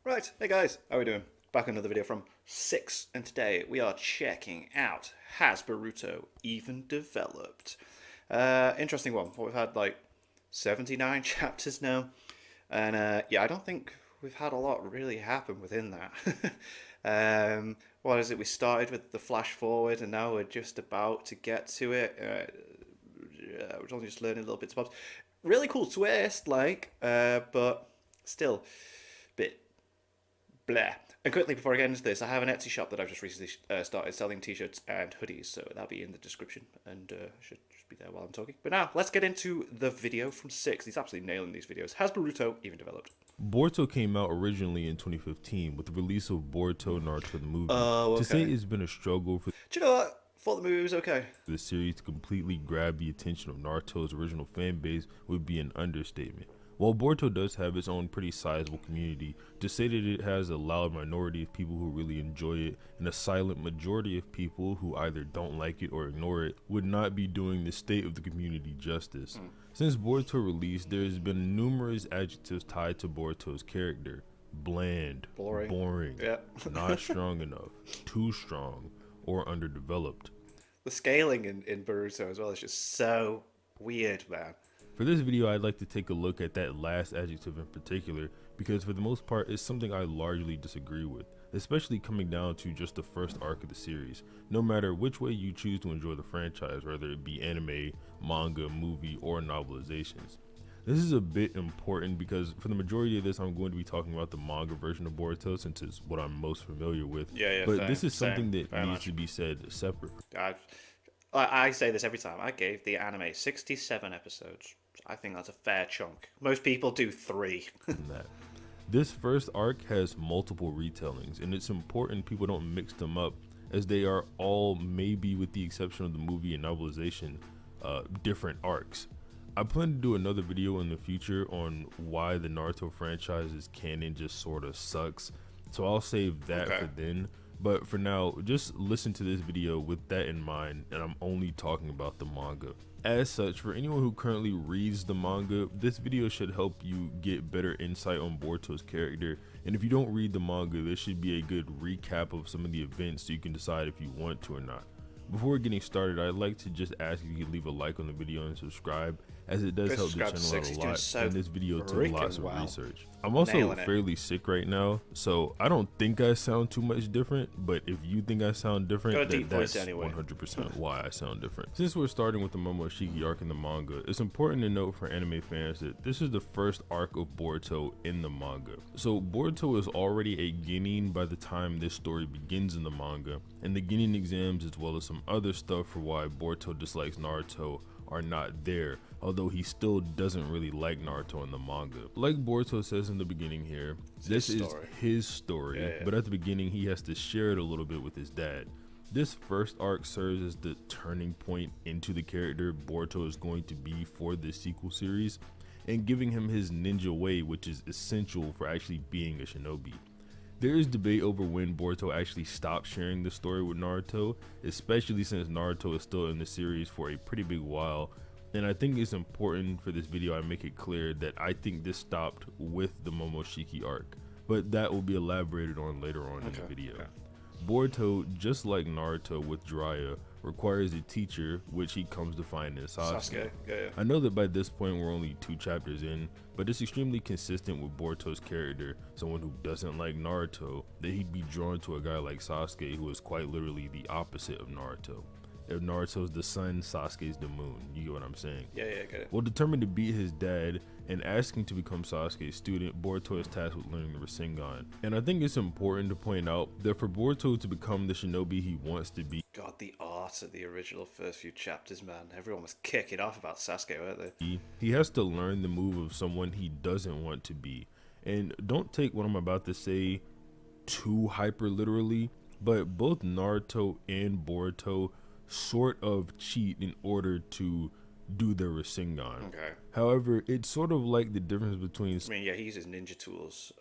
Right, hey guys, how are we doing? Back another video from 6, and today we are checking out Has Boruto Even Developed? Interesting one. We've had like 79 chapters now, and yeah, I don't think we've had a lot really happen within that. What is it? We started with the flash forward, and now we're just about to get to it. We're only just learning little bits and bobs. Really cool twist, but still bit blah. And quickly before I get into this, I have an Etsy shop that I've just recently started selling t-shirts and hoodies, so that'll be in the description and should just be there while I'm talking. But now, let's get into the video from 6. He's absolutely nailing these videos. Has Boruto even developed? Boruto came out originally in 2015 with the release of Boruto Naruto the movie. Oh, okay. To say it's been a struggle for Do you know what? Thought the movie was okay. the series to completely grab the attention of Naruto's original fan base would be an understatement. While Boruto does have its own pretty sizable community, to say that it has a loud minority of people who really enjoy it and a silent majority of people who either don't like it or ignore it would not be doing the state of the community justice. Since Boruto released, there has been numerous adjectives tied to Boruto's character. Bland, boring, Yeah. not strong enough, too strong, or underdeveloped. The scaling in Boruto as well is just so weird, man. For this video, I'd like to take a look at that last adjective in particular, because for the most part, it's something I largely disagree with, especially coming down to just the first arc of the series. No matter which way you choose to enjoy the franchise, whether it be anime, manga, movie, or novelizations. This is a bit important because for the majority of this, I'm going to be talking about the manga version of Boruto since it's what I'm most familiar with. Yeah, but same, this is something same, that very needs much. to be said separate. I say this every time. I gave the anime 67 episodes. I think that's a fair chunk. Most people do 3. From that. This first arc has multiple retellings, and it's important people don't mix them up, as they are all, maybe with the exception of the movie and novelization, different arcs. I plan to do another video in the future on why the Naruto franchise's canon just sort of sucks, so I'll save that for then. But for now, just listen to this video with that in mind, and I'm only talking about the manga. As such, for anyone who currently reads the manga, this video should help you get better insight on Boruto's character, and if you don't read the manga, this should be a good recap of some of the events so you can decide if you want to or not. Before getting started, I'd like to just ask if you could leave a like on the video and subscribe, as it does help the channel out a lot, and this video took lots of research. I'm also fairly sick right now, so I don't think I sound too much different, but if you think I sound different, that's anyway. 100% why I sound different. Since we're starting with the Momoshiki arc in the manga, it's important to note for anime fans that this is the first arc of Boruto in the manga. So Boruto is already a genin by the time this story begins in the manga, and the genin exams as well as some other stuff for why Boruto dislikes Naruto are not there, although he still doesn't really like Naruto in the manga. Like Boruto says in the beginning here, this is his story, but at the beginning he has to share it a little bit with his dad. This first arc serves as the turning point into the character Boruto is going to be for this sequel series, and giving him his ninja way, which is essential for actually being a shinobi. There is debate over when Boruto actually stopped sharing the story with Naruto, especially since Naruto is still in the series for a pretty big while, and I think it's important for this video I make it clear that I think this stopped with the Momoshiki arc, but that will be elaborated on later on in the video. Boruto, just like Naruto with Jiraiya, requires a teacher, which he comes to find in Sasuke. I know that by this point we're only 2 chapters in, but it's extremely consistent with Boruto's character, someone who doesn't like Naruto, that he'd be drawn to a guy like Sasuke, who is quite literally the opposite of Naruto. If Naruto's the sun, Sasuke's the moon. You get what I'm saying? Yeah, get it. Well, determined to beat his dad and asking to become Sasuke's student, Boruto is tasked with learning the Rasengan. And I think it's important to point out that for Boruto to become the shinobi he wants to be, God, the art of the original first few chapters, man. Everyone was kicking off about Sasuke, weren't they? he has to learn the move of someone he doesn't want to be. And don't take what I'm about to say too hyper literally, but both Naruto and Boruto sort of cheat in order to do their Rasengan. However, it's sort of like the difference between he uses ninja tools.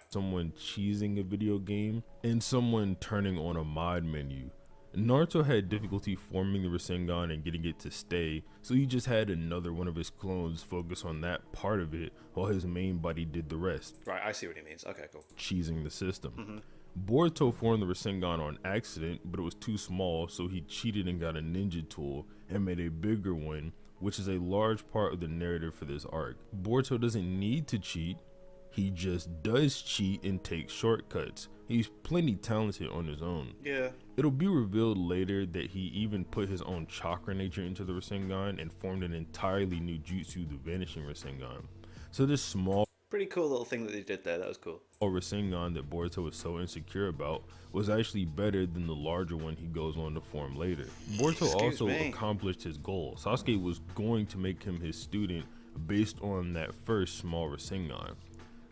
Someone cheesing a video game and someone turning on a mod menu. Naruto had difficulty forming the Rasengan and getting it to stay, so he just had another one of his clones focus on that part of it while his main body did the rest, Right, I see what he means. Okay, cool. cheesing the system. Boruto formed the Rasengan on accident, but it was too small, so he cheated and got a ninja tool and made a bigger one, which is a large part of the narrative for this arc. Boruto doesn't need to cheat, he just does cheat and take shortcuts. He's plenty talented on his own. Yeah. It'll be revealed later that he even put his own chakra nature into the Rasengan and formed an entirely new jutsu, the Vanishing Rasengan. So this small Pretty cool little thing that they did there. That was cool. Rasengan that Boruto was so insecure about was actually better than the larger one he goes on to form later. Boruto Excuse also me. accomplished his goal. Sasuke was going to make him his student based on that first small Rasengan.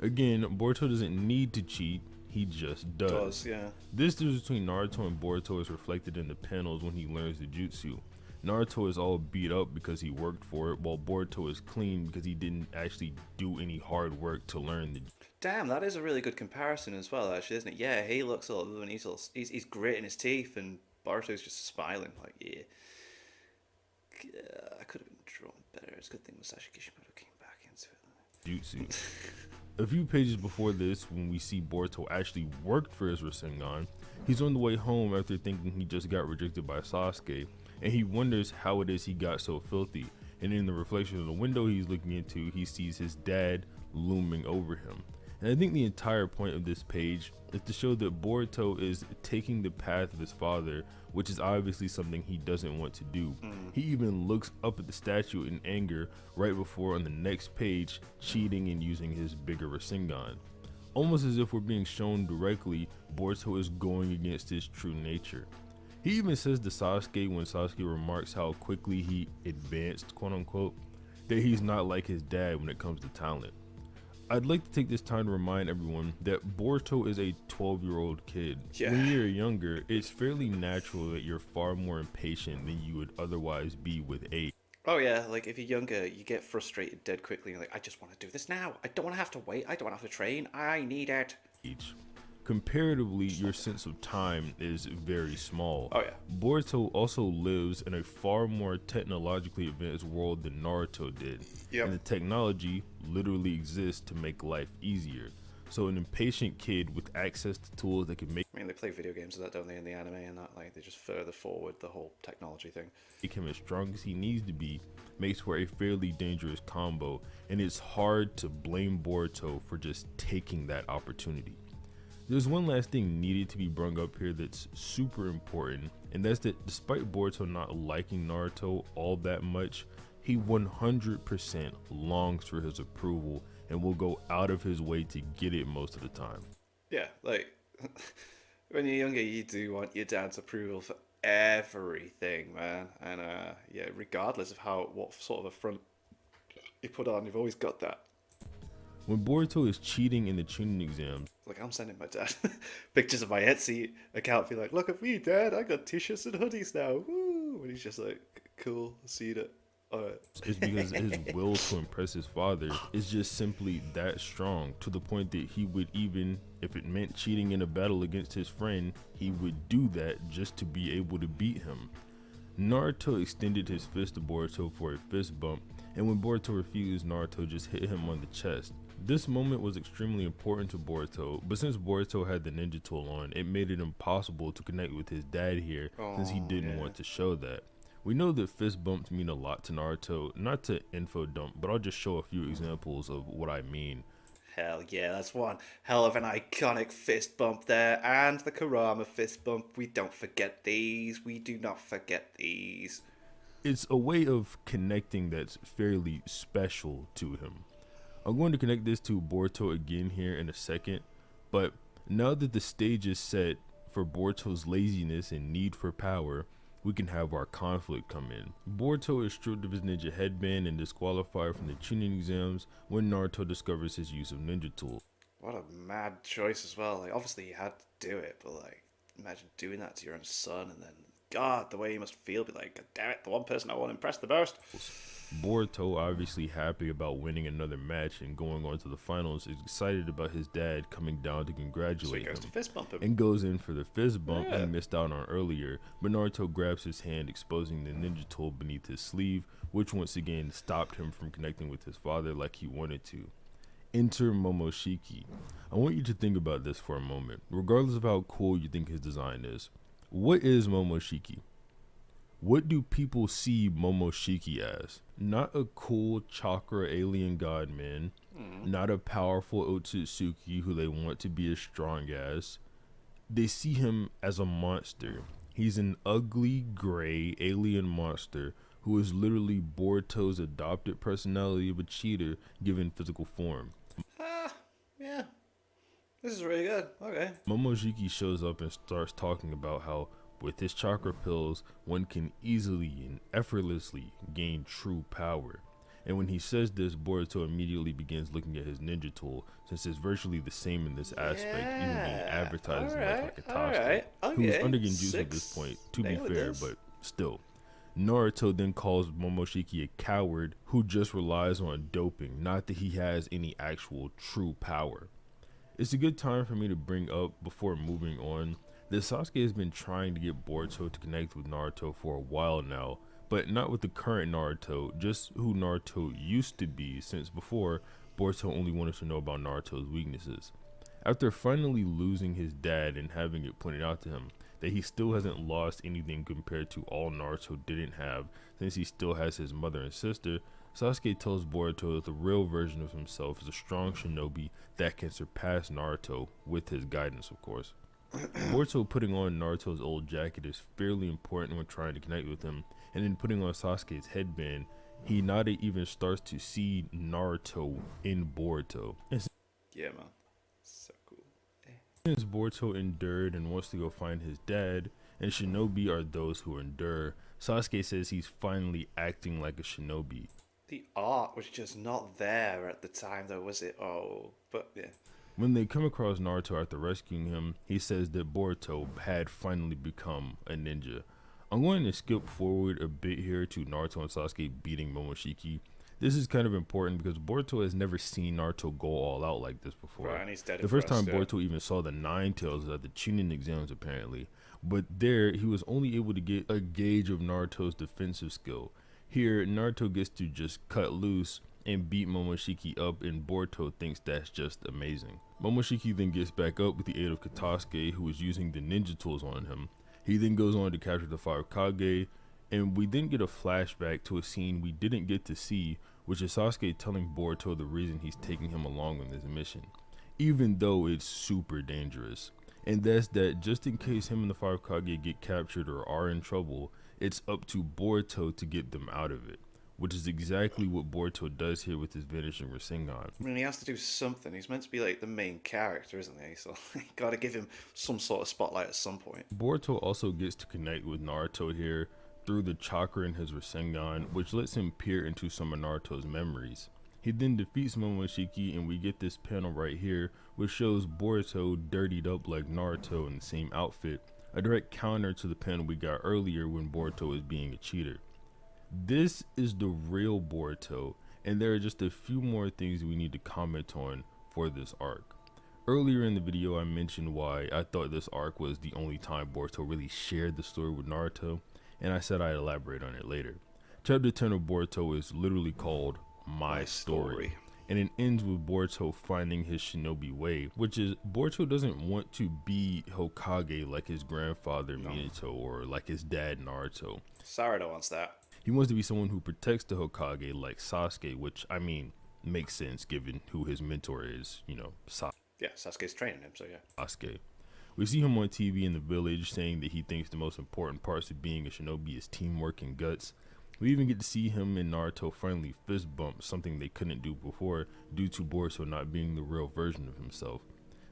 Again, Boruto doesn't need to cheat, he just does. Yeah. This difference between Naruto and Boruto is reflected in the panels when he learns the jutsu. Naruto is all beat up because he worked for it, while Boruto is clean because he didn't actually do any hard work to learn the Damn, that is a really good comparison as well, actually, isn't it? Yeah, he looks all and he's gritting his teeth, and Boruto's just smiling like, yeah. I could have been drawn better. It's a good thing Masashi Kishimoto came back into it. jutsu. A few pages before this, when we see Boruto actually worked for his Rasengan, he's on the way home after thinking he just got rejected by Sasuke, and he wonders how it is he got so filthy. And in the reflection of the window he's looking into, he sees his dad looming over him. And I think the entire point of this page is to show that Boruto is taking the path of his father, which is obviously something he doesn't want to do. He even looks up at the statue in anger right before on the next page cheating and using his bigger Rasengan. Almost as if we're being shown directly Boruto is going against his true nature. He even says to Sasuke when Sasuke remarks how quickly he advanced, quote unquote, that he's not like his dad when it comes to talent. I'd like to take this time to remind everyone that Boruto is a 12-year-old kid. Yeah. When you're younger, it's fairly natural that you're far more impatient than you would otherwise be with age. Oh yeah, like if you're younger, you get frustrated dead quickly. You're like, I just want to do this now. I don't want to have to wait. I don't want to have to train. I need it. Comparatively, your sense of time is very small. Oh yeah. Boruto also lives in a far more technologically advanced world than Naruto did. Yep. And the technology literally exists to make life easier. So an impatient kid with access to tools that can make I mean, they play video games of that, don't they, in the anime, and that, like, they just further forward the whole technology thing. him as strong as he needs to be makes for a fairly dangerous combo, and it's hard to blame Boruto for just taking that opportunity. There's one last thing needed to be brought up here that's super important, and that's that despite Boruto not liking Naruto all that much, he 100% longs for his approval and will go out of his way to get it most of the time. Yeah, like, when you're younger, you do want your dad's approval for everything, man. And, yeah, regardless of what sort of a front you put on, you've always got that. When Boruto is cheating in the tuning exams, Like, I'm sending my dad pictures of my Etsy account, be like, look at me, dad, I got t-shirts and hoodies now, woo! And he's just like, cool, see that. Alright. it's because his will to impress his father is just simply that strong, to the point that he would, even if it meant cheating in a battle against his friend, he would do that just to be able to beat him. Naruto extended his fist to Boruto for a fist bump, and when Boruto refused, Naruto just hit him on the chest. This moment was extremely important to Boruto, but since Boruto had the ninja tool on, it made it impossible to connect with his dad here, since he didn't want to show that. We know that fist bumps mean a lot to Naruto, not to info dump, but I'll just show a few examples of what I mean. Hell yeah, that's one hell of an iconic fist bump there, and the Kurama fist bump. We don't forget these. We do not forget these. It's a way of connecting that's fairly special to him. I'm going to connect this to Boruto again here in a second, but now that the stage is set for Boruto's laziness and need for power, we can have our conflict come in. Boruto is stripped of his ninja headband and disqualified from the Chunin exams when Naruto discovers his use of ninja tools. What a mad choice as well. Like, obviously he had to do it, but like, imagine doing that to your own son, and then God, the way he must feel, be like, God damn it, the one person I want to impress the most. Boruto, obviously happy about winning another match and going on to the finals, is excited about his dad coming down to So he congratulate goes him to fist bump him. and goes in for the fist bump Yeah. he missed out on earlier, but Naruto grabs his hand, exposing the ninja tool beneath his sleeve, which once again stopped him from connecting with his father like he wanted to. Enter Momoshiki. I want you to think about this for a moment, regardless of how cool you think his design is. What is Momoshiki? What do people see Momoshiki as? Not a cool chakra alien god man, not a powerful Otsutsuki who they want to be as strong as. They see him as a monster. He's an ugly, gray alien monster who is literally Boruto's adopted personality of a cheater given physical form. Yeah. This is really good. Okay. Momoshiki shows up and starts talking about how with his chakra pills, one can easily and effortlessly gain true power. And when he says this, Boruto immediately begins looking at his ninja tool, since it's virtually the same in this aspect, even being advertised as like a Katasuki, who is under Genjutsu at this point, to be fair, but still. Naruto then calls Momoshiki a coward who just relies on doping, not that he has any actual true power. It's a good time for me to bring up, before moving on, that Sasuke has been trying to get Boruto to connect with Naruto for a while now, but not with the current Naruto, just who Naruto used to be, since before, Boruto only wanted to know about Naruto's weaknesses. After finally losing his dad and having it pointed out to him that he still hasn't lost anything compared to all Naruto didn't have, since he still has his mother and sister, Sasuke tells Boruto that the real version of himself is a strong shinobi that can surpass Naruto, with his guidance of course. Boruto putting on Naruto's old jacket is fairly important when trying to connect with him, and then putting on Sasuke's headband, Hinata even starts to see Naruto in Boruto. And Yeah, man. So cool. since Boruto endured and wants to go find his dad, and shinobi are those who endure, Sasuke says he's finally acting like a shinobi. The art was just not there at the time, though, was it? Oh, but yeah. When they come across Naruto after rescuing him, he says that Boruto had finally become a ninja. I'm going to skip forward a bit here to Naruto and Sasuke beating Momoshiki. This is kind of important because Boruto has never seen Naruto go all out like this before. Right, and he's dead The at first time first, yeah. Boruto even saw the Nine Tails was at the Chunin exams apparently, but there he was only able to get a gauge of Naruto's defensive skill. Here, Naruto gets to just cut loose and beat Momoshiki up, and Boruto thinks that's just amazing. Momoshiki then gets back up with the aid of Katasuke, who is using the ninja tools on him. He then goes on to capture the 5 Kage, and we then get a flashback to a scene we didn't get to see, which is Sasuke telling Boruto the reason he's taking him along on this mission, even though it's super dangerous. And that's that just in case him and the 5 Kage get captured or are in trouble, it's up to Boruto to get them out of it, which is exactly what Boruto does here with his vanishing Rasengan. I mean, he has to do something. He's meant to be like the main character, isn't he? So you gotta give him some sort of spotlight at some point. Boruto also gets to connect with Naruto here through the chakra in his Rasengan, which lets him peer into some of Naruto's memories. He then defeats Momoshiki, and we get this panel right here, which shows Boruto dirtied up like Naruto in the same outfit, a direct counter to the panel we got earlier when Boruto was being a cheater. This is the real Boruto, and there are just a few more things we need to comment on for this arc. Earlier in the video, I mentioned why I thought this arc was the only time Boruto really shared the story with Naruto, and I said I'd elaborate on it later. Chapter 10 of Boruto is literally called My Story, and it ends with Boruto finding his shinobi way, which is Boruto doesn't want to be Hokage like his grandfather Minato or like his dad Naruto. Sarada wants that. He wants to be someone who protects the Hokage like Sasuke, which, I mean, makes sense given who his mentor is, Yeah, Sasuke's training him, so yeah. Sasuke. We see him on TV in the village saying that he thinks the most important parts of being a shinobi is teamwork and guts. We even get to see him and Naruto finally fist bump, something they couldn't do before due to Boruto not being the real version of himself.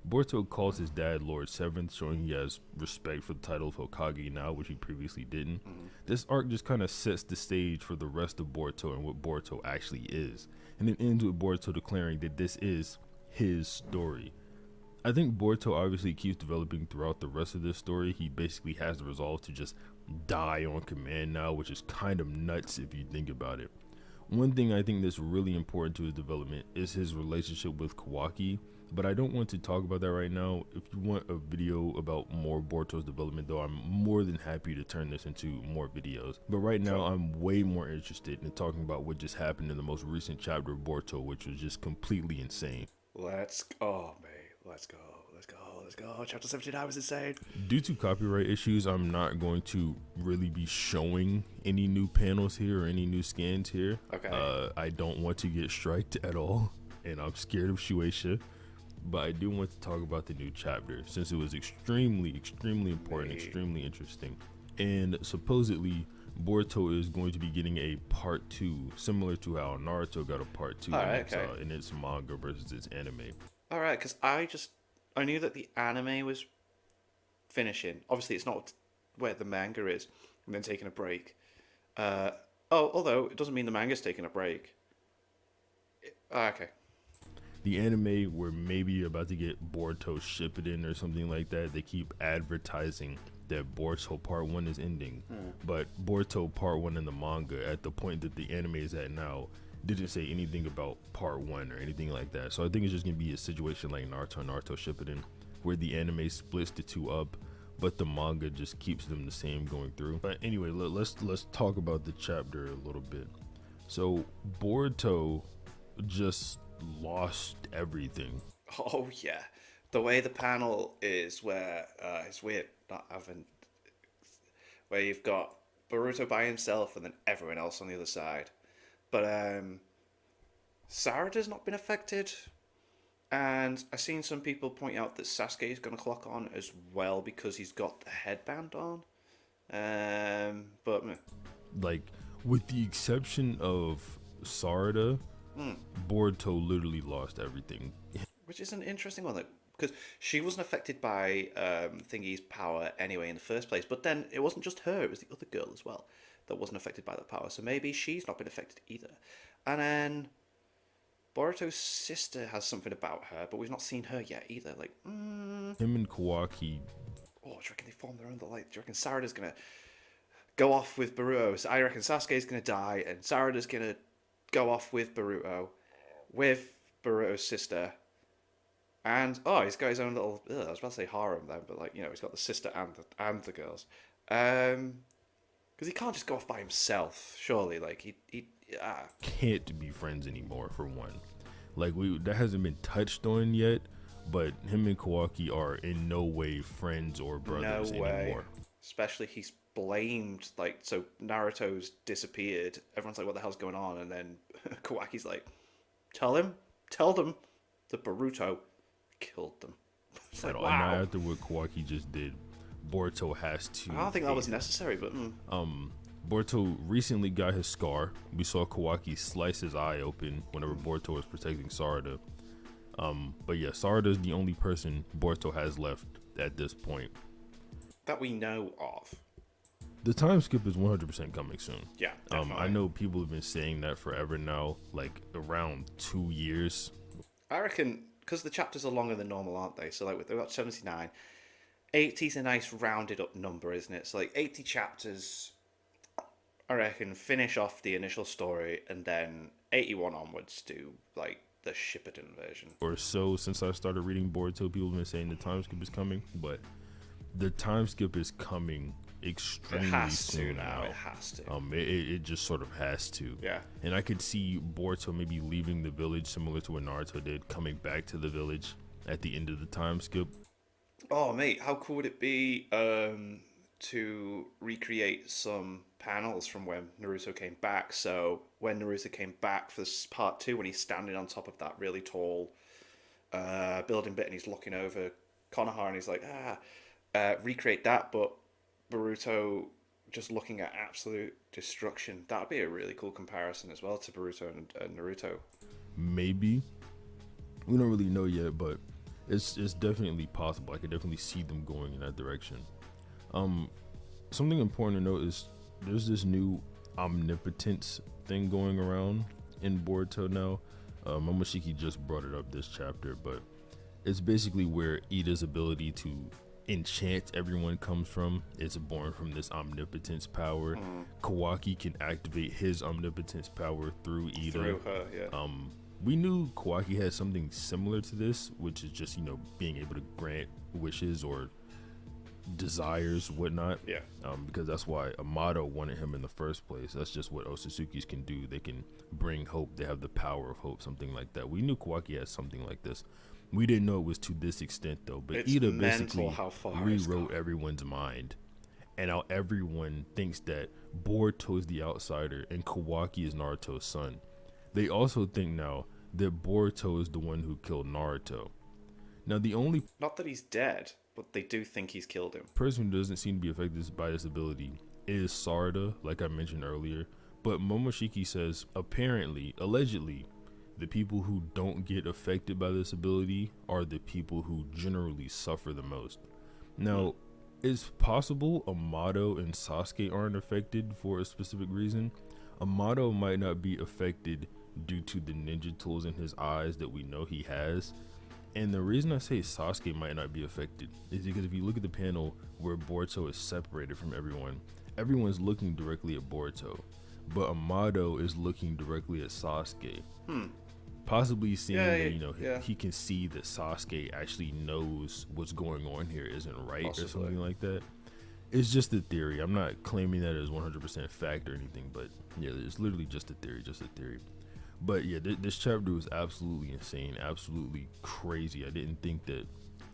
Boruto calls his dad Lord Seventh, showing he has respect for the title of Hokage now, which he previously didn't. This arc just kind of sets the stage for the rest of Boruto and what Boruto actually is, and it ends with Boruto declaring that this is his story. I think Boruto obviously keeps developing throughout the rest of this story. He basically has the resolve to just die on command now, which is kind of nuts if you think about it. One thing I think that's really important to his development is his relationship with Kawaki, but I don't want to talk about that right now. If you want a video about more Boruto's development, though, I'm more than happy to turn this into more videos. But right now, I'm way more interested in talking about what just happened in the most recent chapter of Boruto, which was just completely insane. Let's go. Chapter 79 was insane. Due to copyright issues, I'm not going to really be showing any new panels here or any new scans here. Okay. I don't want to get striked at all, and I'm scared of Shueisha. But I do want to talk about the new chapter since it was extremely important, extremely interesting. And supposedly, Boruto is going to be getting a part 2, similar to how Naruto got a part 2 in its manga versus its anime. Alright, because I knew that the anime was finishing. Obviously, it's not where the manga is, and then taking a break. Although it doesn't mean the manga's taking a break. Okay. The anime, we're maybe about to get Boruto Shippuden or something like that. They keep advertising that Boruto Part 1 is ending, but Boruto Part 1 in the manga, at the point that the anime is at now, didn't say anything about Part 1 or anything like that. So I think it's just gonna be a situation like Naruto and Naruto Shippuden, where the anime splits the two up, but the manga just keeps them the same going through. But anyway, let's talk about the chapter a little bit. So Boruto just lost everything. Oh yeah, the way the panel is where it's weird not having where you've got Boruto by himself and then everyone else on the other side. But Sarada's not been affected, and I've seen some people point out that Sasuke is going to clock on as well because he's got the headband on. But like, with the exception of Sarada, Boruto literally lost everything. Which is an interesting one, because she wasn't affected by Thingy's power anyway in the first place. But then it wasn't just her; it was the other girl as well that wasn't affected by the power. So maybe she's not been affected either. And then Boruto's sister has something about her, but we've not seen her yet either. Like, Him and Kawaki. Oh, do you reckon they form their own? Like, do you reckon Sarada's gonna go off with Boruto? So I reckon Sasuke's gonna die, and Sarada's gonna go off with Boruto's sister. And he's got his own little. I was about to say harem then, but like, he's got the sister and the girls. Because he can't just go off by himself, surely. Like he can't be friends anymore, for one. Like, that hasn't been touched on yet, but him and Kawaki are in no way friends or brothers anymore. Especially he's blamed, like, so Naruto's disappeared. Everyone's like, what the hell's going on? And then Kawaki's like, tell them that Boruto killed them. It's like, wow. And after what Kawaki just did, Boruto has to. I don't think that was necessary, but Boruto recently got his scar. We saw Kawaki slice his eye open whenever Boruto was protecting Sarada. But yeah, Sarada is the only person Boruto has left at this point that we know of. The time skip is 100% coming soon. Yeah, definitely. I know people have been saying that forever now, like around 2 years. I reckon because the chapters are longer than normal, aren't they? So like they've got 79. 80 is a nice rounded up number, isn't it? So like 80 chapters, I reckon, finish off the initial story, and then 81 onwards do like the Shippuden version. Or so, since I started reading Boruto, people have been saying the time skip is coming, but the time skip is coming extremely soon now. It has to. It just sort of has to. Yeah. And I could see Boruto maybe leaving the village, similar to what Naruto did, coming back to the village at the end of the time skip. Oh, mate, how cool would it be to recreate some panels from when Naruto came back? So when Naruto came back for this part 2, when he's standing on top of that really tall building bit and he's looking over Konoha and he's like, recreate that, but Boruto just looking at absolute destruction. That would be a really cool comparison as well to Boruto and Naruto. Maybe. We don't really know yet, but it's definitely possible. I could definitely see them going in that direction. Something important to note is there's this new omnipotence thing going around in Boruto now. Momoshiki just brought it up this chapter, but it's basically where Ida's ability to enchant everyone comes from. It's born from this omnipotence power. Kawaki can activate his omnipotence power through Ida. Through her, yeah. We knew Kawaki had something similar to this, which is just, being able to grant wishes or desires, whatnot. Yeah. Because that's why Amato wanted him in the first place. That's just what Osatsukis can do. They can bring hope. They have the power of hope, something like that. We knew Kawaki had something like this. We didn't know it was to this extent, though. But It's Ida mental basically how far rewrote everyone's mind. And now everyone thinks that Boruto is the outsider and Kawaki is Naruto's son. They also think now that Boruto is the one who killed Naruto. Now, the only Not that he's dead, but they do think he's killed him. person who doesn't seem to be affected by this ability is Sarada, like I mentioned earlier. But Momoshiki says, apparently, allegedly, the people who don't get affected by this ability are the people who generally suffer the most. Now, it's possible Amato and Sasuke aren't affected for a specific reason. Amato might not be affected due to the ninja tools in his eyes that we know he has. And the reason I say Sasuke might not be affected is because if you look at the panel where Boruto is separated from everyone, everyone's looking directly at Boruto, but Amato is looking directly at Sasuke. Possibly seeing that, he can see that Sasuke actually knows what's going on here isn't right. Possibly. Or something like that. It's just a theory. I'm not claiming that as 100% fact or anything, but yeah, it's literally just a theory, But yeah, this chapter was absolutely insane, absolutely crazy. I didn't think that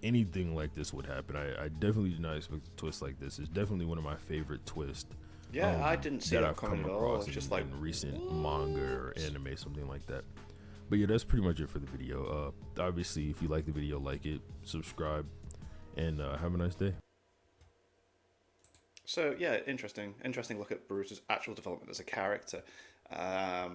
anything like this would happen. I definitely did not expect a twist like this. It's definitely one of my favorite twists. Yeah, I didn't see that that I've coming come at all. across Just in recent manga or anime, something like that. But yeah, that's pretty much it for the video. Obviously, if you like the video, like it, subscribe, and have a nice day. So yeah, interesting look at Boruto's actual development as a character. Yeah,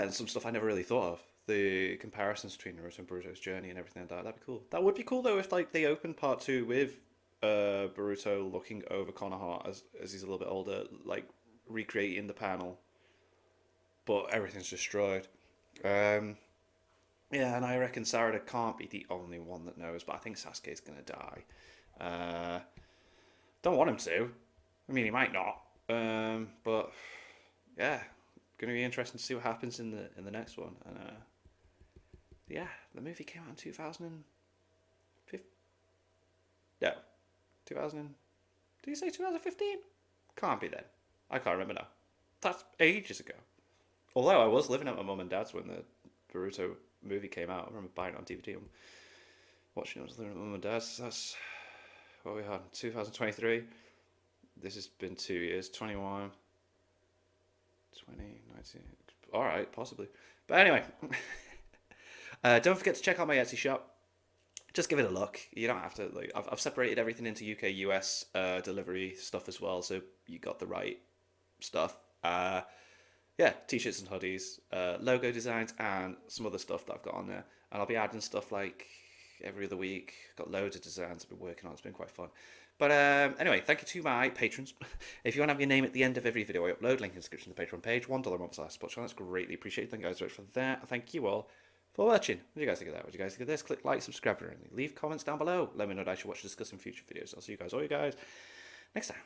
and some stuff I never really thought of. The comparisons between Naruto and Boruto's journey and everything like that. That'd be cool. That would be cool though if like they opened part 2 with Boruto looking over Konoha as he's a little bit older, like recreating the panel, but everything's destroyed. Yeah, and I reckon Sarada can't be the only one that knows, but I think Sasuke's gonna die. Don't want him to. I mean, he might not. But yeah, gonna be interesting to see what happens in the next one. And yeah, the movie came out in 2015. No, 2000. Did you say 2015? Can't be then. I can't remember now. That's ages ago. Although I was living at my mum and dad's when the Boruto movie came out. I remember buying it on DVD and watching it. I was living at my mum and dad's. That's what we had. 2023. This has been 2 years. 21. 2019. Alright, possibly. But anyway. Don't forget to check out my Etsy shop. Just give it a look. You don't have to. Like, I've separated everything into UK, US delivery stuff as well, so you got the right stuff. Yeah, t-shirts and hoodies, logo designs, and some other stuff that I've got on there. And I'll be adding stuff like every other week. Got loads of designs I've been working on. It's been quite fun. But anyway, thank you to my patrons. If you want to have your name at the end of every video I upload, link in the description to the Patreon page. $1 a month / support channel. That's greatly appreciated. Thank you guys very much for that. Thank you all for watching. What do you guys think of that? What do you guys think of this? Click like, subscribe, or anything. Leave comments down below. Let me know what I should watch, discuss in future videos. I'll see you guys, all you guys, next time.